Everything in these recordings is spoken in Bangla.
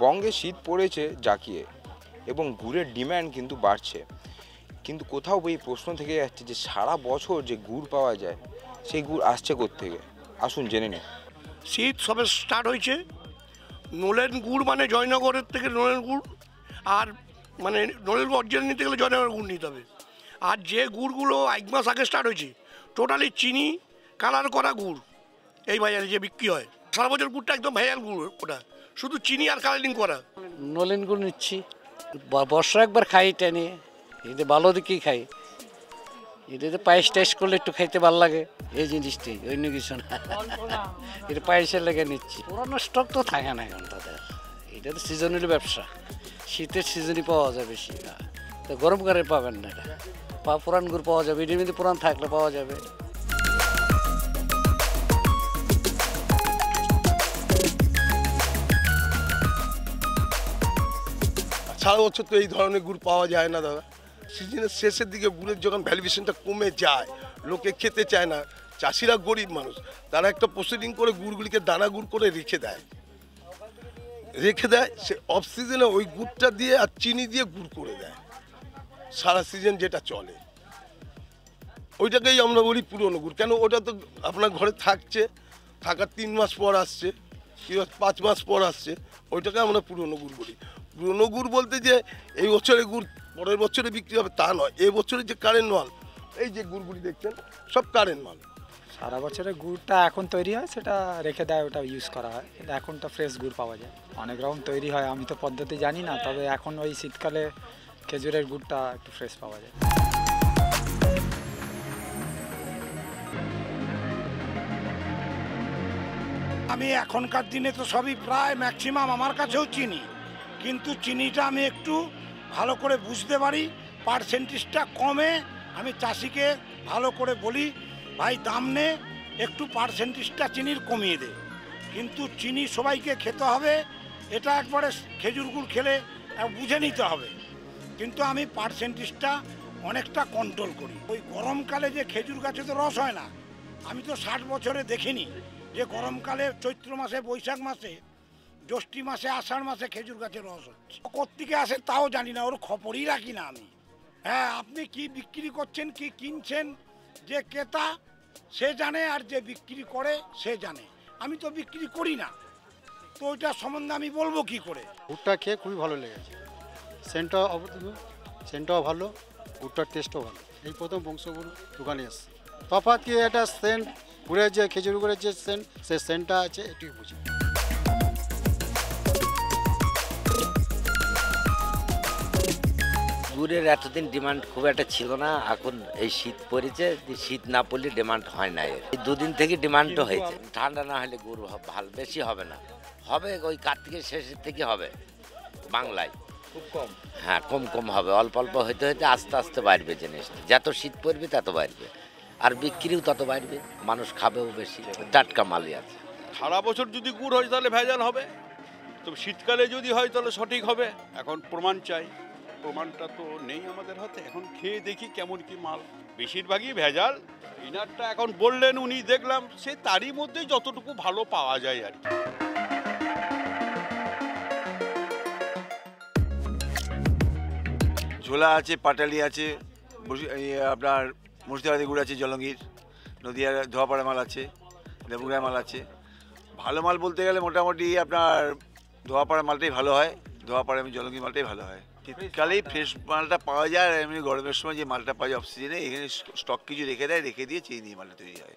বঙ্গে শীত পড়েছে জাঁকিয়ে এবং গুড়ের ডিম্যান্ড কিন্তু বাড়ছে, কিন্তু কোথাও এই প্রশ্ন থেকে যাচ্ছে যে সারা বছর যে গুড় পাওয়া যায় সেই গুড় আসছে কোত্থেকে। আসুন জেনে নিই। শীত সবে স্টার্ট হয়েছে। নলেন গুড় মানে জয়নগরের থেকে নলেন গুড়, আর মানে নলেন গুড় অরিজিনাল নিতে গেলে জয়নগর গুড় নিতে হবে। আর যে গুড়গুলো 1 মাস আগে স্টার্ট হয়েছে টোটালি চিনি কালার করা গুড় এই বাজারে যে বিক্রি হয়। সারা বছর গুড়টা একদম ভেজাল গুড়, ওটা শুধু চিনি আর কালারিং করা। নলেন গুড় নিচ্ছি, বর্ষা একবার খাই টেনে, এটা ভালো দিকেই খাই, এটাতে পায়েস টাইস করলে একটু খাইতে ভালো লাগে, এই জিনিসটাই, অন্য কিছু না। এটা পায়েসের লেগে নিচ্ছি। পুরানো স্টক তো থাকে না এখন তাদের, এটা তো সিজনের ব্যবসা, শীতের সিজনই পাওয়া যায় বেশি, তো গরমকালে পাবেন না। এটা পুরান গুড় পাওয়া যাবে, এটির মধ্যে পুরান থাকলে পাওয়া যাবে। সারা বছর তো এই ধরনের গুড় পাওয়া যায় না দাদা। সিজনের শেষের দিকে গুড়ের যখন ভ্যালুয়েশনটা কমে যায়, লোকে খেতে চায় না, চাষিরা গরিব মানুষ, তারা একটা প্রসিডিং করে গুড়গুলিকে দানা গুড় করে রেখে দেয়। সে অফ সিজনে ওই গুড়টা দিয়ে আর চিনি দিয়ে গুড় করে দেয়, সারা সিজন যেটা চলে ওইটাকেই আমরা বলি পুরনো গুড়। কেন, ওটা তো আপনার ঘরে থাকার 3 মাস পর আসছে, 5 মাস পর আসছে, ওইটাকে আমরা পুরনো গুড় বলি। পুরনো গুড় বলতে যে এই বছরে গুড় পরের বছরে বিক্রি হবে তা নয়, এই বছরে যে কারেন্ট মাল, এই যে গুড়গুলি দেখছেন সব কারেন্ট মাল। সারা বছরের গুড়টা এখন তৈরি হয় সেটা রেখে দেয়, ওটা ইউজ করা হয়, কিন্তু এখন তো ফ্রেশ গুড় পাওয়া যায়, অনেক রকম তৈরি হয়, আমি তো পদ্ধতি জানি না, তবে এখন ওই শীতকালে খেজুরের গুড়টা একটু ফ্রেশ পাওয়া যায়। আমি এখনকার দিনে তো সবই প্রায় ম্যাক্সিমাম আমার কাছেও চিনি, কিন্তু চিনিটা আমি একটু ভালো করে বুঝতে পারি, পার্সেন্টেজটা কমে আমি চাষিকে ভালো করে বলি, ভাই দাম নে, একটু পার্সেন্টেজটা চিনির কমিয়ে দে। কিন্তু চিনি সবাইকে খেতে হবে, এটা একবারে খেজুর গুড় খেলে বুঝে নিতে হবে, কিন্তু আমি পার্সেন্টেজটা অনেকটা কন্ট্রোল করি। ওই গরমকালে যে খেজুর গাছে তো রস হয় না, আমি তো 60 বছরে দেখিনি যে গরমকালে চৈত্র মাসে, বৈশাখ মাসে, জ্যৈষ্ঠী মাসে, আষাঢ় মাসে খেজুর গাছে রস হচ্ছে। কোত্থেকে আসে তাও জানি না, ওর খবরই রাখি না আমি। হ্যাঁ, আপনি কি বিক্রি করছেন, কি কিনছেন, যে ক্রেতা সে জানে আর যে বিক্রি করে সে জানে, আমি তো বিক্রি করি না, তো ওইটা সম্বন্ধে আমি বলবো কি করে। গুড়টা খেয়ে খুবই ভালো লেগেছে, সেন্টটাও ভালো, গুড়টার টেস্টও ভালো। এই প্রথম বংশগুড় দোকানে এসছে, তফাৎ কি এটা সেন্ট, গুড়ের যে খেজুর গুড়ের যে সেন্ট, সে সেন্টটা আছে, এটি বুঝি। গুড়ের এতদিন ডিমান্ড খুব একটা ছিল না, এখন এই শীত পড়েছে, শীত না পড়লে ডিমান্ড হয় না। এই 2 দিন থেকে ডিমান্ডও হয়েছে। ঠান্ডা না হলে গুড় ভালো বেশি হবে না, হবে ওই কার্তিকের শেষের থেকে হবে বাংলায়, খুব কম। হ্যাঁ, কম হবে, অল্প অল্প হইতে হইতে আস্তে আস্তে বাড়বে জিনিসটা। যত শীত পড়বে তত বাড়বে, আর বিক্রিও তত বাড়বে, মানুষ খাবেও বেশি, টাটকা মালই আছে। সারা বছর যদি গুড় হয় তাহলে ভেজাল হবে, তো শীতকালে যদি হয় তাহলে সঠিক হবে। এখন প্রমাণ চাই, প্রমাণটা তো নেই আমাদের হাতে, এখন খেয়ে দেখি কেমন কি মাল। বেশিরভাগই ভেজাল, ইনারটা এখন বললেন উনি, দেখলাম সে তারই মধ্যে যতটুকু ভালো পাওয়া যায় আর কি। ঝোলা আছে, পাটালি আছে, আপনার মুর্শিদাবাদি গুড় আছে, জলঙ্গির, নদিয়ার ধোয়াপাড়া মাল আছে, দেবুগড়ায় মাল আছে। ভালো মাল বলতে গেলে মোটামুটি আপনার ধোয়াপাড়া মালটাই ভালো হয়, ধোয়াপাড়া এবং জলঙ্গির মালটাই ভালো হয়। শীতকালেই ফ্রেশ মালটা পাওয়া যায়, আর এমনি গরমের সময় যে মালটা পাওয়া যায় অফ সিজনে, এখানে স্টক কিছু রেখে দিয়ে চিনি দিয়ে মালটা তৈরি হয়,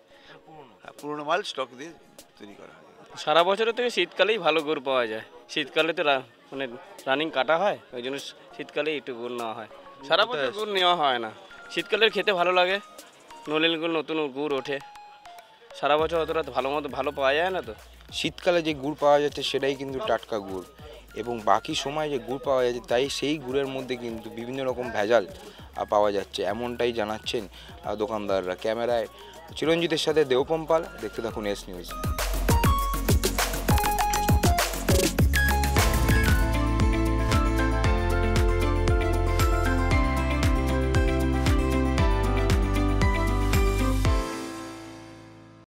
পুরোনো মাল স্টক দিয়ে তৈরি করা হয়। সারা বছরের থেকে শীতকালেই ভালো গুড় পাওয়া যায়, শীতকালে তো মানে রানিং কাটা হয়, ওই জন্য শীতকালেই একটু গুড় নেওয়া হয়, সারা বছর গুড় নেওয়া হয় না। শীতকালের খেতে ভালো লাগে, নলেন গুড় নতুন গুড় ওঠে, সারা বছর অতটা ভালো পাওয়া যায় না। তো শীতকালে যে গুড় পাওয়া যাচ্ছে সেটাই কিন্তু টাটকা গুড়, এবং বাকি সময় যে গুড় পাওয়া যাচ্ছে তাই সেই গুড়ের মধ্যে কিন্তু বিভিন্ন রকম ভেজাল পাওয়া যাচ্ছে, এমনটাই জানাচ্ছেন দোকানদাররা। ক্যামেরায় চিরঞ্জিতের সাথে দেবপম্পাল, দেখতে থাকুন এস নিউজ।